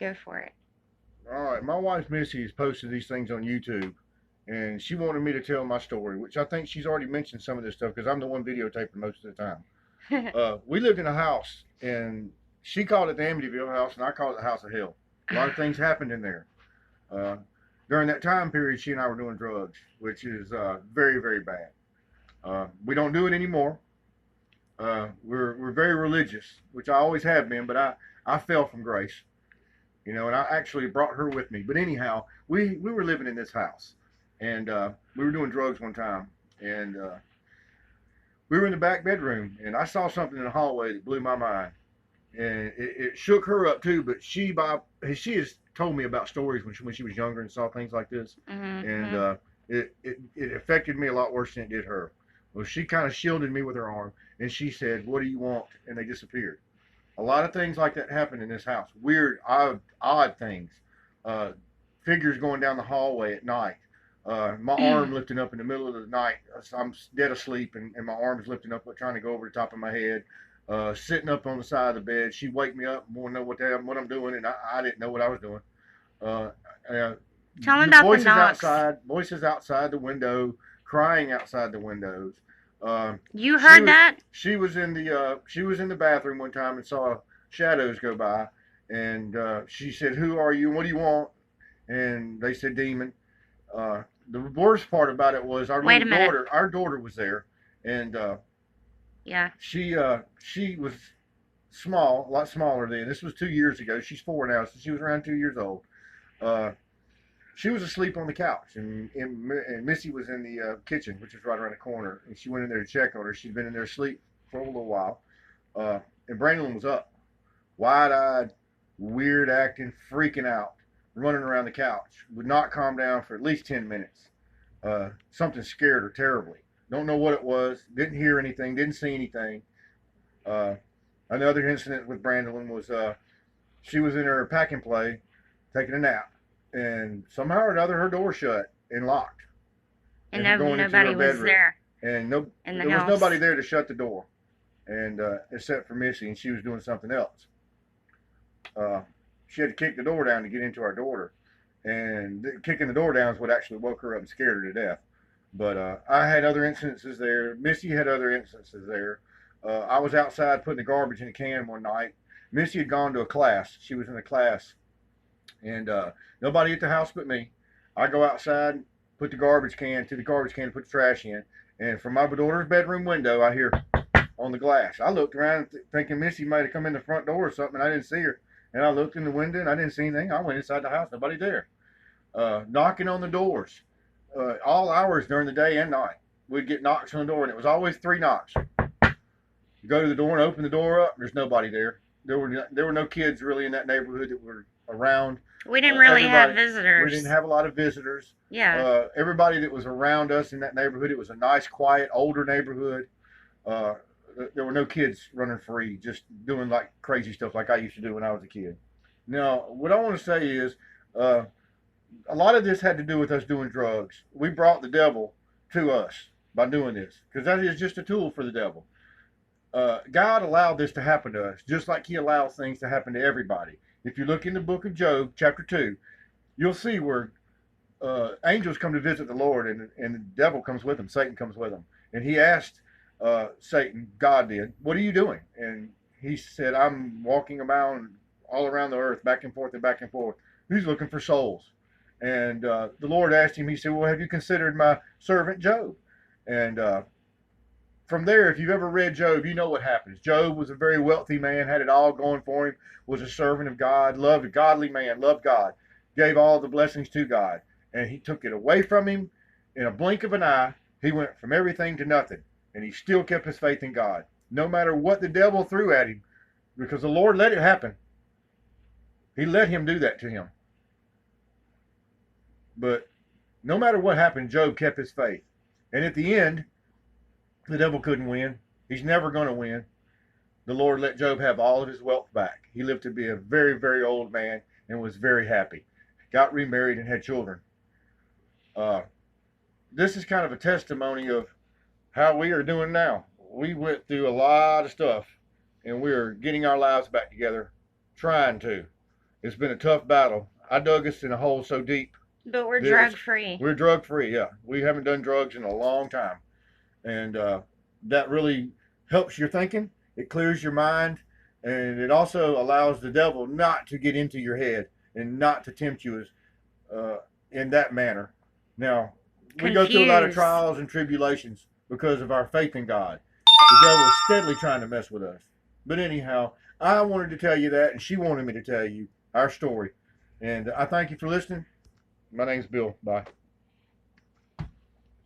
Go for it. All right, my wife Missy has posted these things on YouTube, and she wanted me to tell my story, which I think she's already mentioned some of this stuff because I'm the one videotaping most of the time. We lived in a house, and she called it the Amityville house, and I called it the House of Hell. A lot of things happened in there. Uh, During that time period, she and I were doing drugs, which is very, very bad. We don't do it anymore. We're very religious, which I always have been, but I fell from grace, and I actually brought her with me. But anyhow, we were living in this house, and we were doing drugs one time, and we were in the back bedroom, and I saw something in the hallway that blew my mind, and it shook her up too. But she has told me about stories when she was younger and saw things like this, and Mm-hmm. it affected me a lot worse than it did her. Well, she kind of shielded me with her arm, and she said, "What do you want?" And they disappeared. A lot of things like that happened in this house. Weird, odd things. Uh, Figures going down the hallway at night. My arm lifting up in the middle of the night. I'm dead asleep, and my arm's lifting up, trying to go over the top of my head. Sitting up on the side of the bed. She'd wake me up and want to know what I'm doing, and I didn't know what I was doing. Uh, uh, Tell me about the knocks. Voices outside the window, crying outside the windows. You She heard was that? she was in the bathroom one time and saw shadows go by, and she said, "Who are you? And what do you want?" And they said, "Demon." The worst part about it was our Wait little a minute. daughter. Our daughter was there, and Yeah. she was small, a lot smaller then. This was 2 years ago. She's 4 now, so she was around 2 years old. Uh, she was asleep on the couch, and Missy was in the kitchen, which is right around the corner. And she went in there to check on her. She'd been in there asleep for a little while, and Brandon was up, wide-eyed, weird acting, freaking out, running around the couch. Would not calm down for at least 10 minutes. Something scared her terribly. Don't know what it was. Didn't hear anything. Didn't see anything. Uh, Another incident with Brandon was she was in her pack and play, taking a nap, and somehow or another her door shut and locked, And and her going into her nobody was bedroom, there and in the there was nobody house. there to shut the door, and except for Missy, and she was doing something else. Uh, she had to kick the door down to get into our daughter, and kicking the door down is what actually woke her up and scared her to death. But I had other instances there. Missy had other instances there. I was outside putting the garbage in a can one night. Missy had gone to a class. She was in a class, and nobody at the house but me. I go outside, put the garbage can to the garbage can, put the trash in, and from my daughter's bedroom window, I hear on the glass. I looked around thinking Missy might have come in the front door or something. And I didn't see her, and I looked in the window and I didn't see anything. I went inside the house, nobody there. Knocking on the doors, all hours during the day and night. We'd get knocks on the door, and it was always 3 knocks. You go to the door and open the door up. There's nobody there. There were no kids really in that neighborhood that were around. We didn't really have Everybody, we didn't visitors. have a lot of visitors. Yeah. Everybody that was around us in that neighborhood, it was a nice, quiet, older neighborhood. Uh, there were no kids running free, just doing like crazy stuff like I used to do when I was a kid. Now, what I want to say is, uh, a lot of this had to do with us doing drugs. We brought the devil to us by doing this because that is just a tool for the devil. God allowed this to happen to us, just like He allows things to happen to everybody. If you look in the book of Job, chapter 2, you'll see where angels come to visit the Lord, and the devil comes with them. Satan comes with them. And he asked Satan, God did, "What are you doing?" And he said, "I'm walking around all around the earth, back and forth and back and forth." He's looking for souls. And the Lord asked him, he said, "Well, have you considered my servant Job?" And from there, if you've ever read Job, you know what happens. Job was a very wealthy man, had it all going for him, was a servant of God, loved a godly man, loved God, gave all the blessings to God. And He took it away from him in a blink of an eye. He went from everything to nothing. And he still kept his faith in God, no matter what the devil threw at him, because the Lord let it happen. He let him do that to him. But no matter what happened, Job kept his faith. And at the end, the devil couldn't win. He's never going to win. The Lord let Job have all of his wealth back. He lived to be a very, very old man and was very happy. Got remarried and had children. Uh, this is kind of a testimony of how we are doing now. We went through a lot of stuff, and we're getting our lives back together, trying to. It's been a tough battle. I dug us in a hole so deep. But we're This- drug free. We're drug free, yeah. We haven't done drugs in a long time. And that really helps your thinking. It clears your mind. And it also allows the devil not to get into your head and not to tempt you in that manner. Now, we go through a lot of Confused. trials and tribulations because of our faith in God. The devil is steadily trying to mess with us. But anyhow, I wanted to tell you that, and she wanted me to tell you our story. And I thank you for listening. My name's Bill. Bye.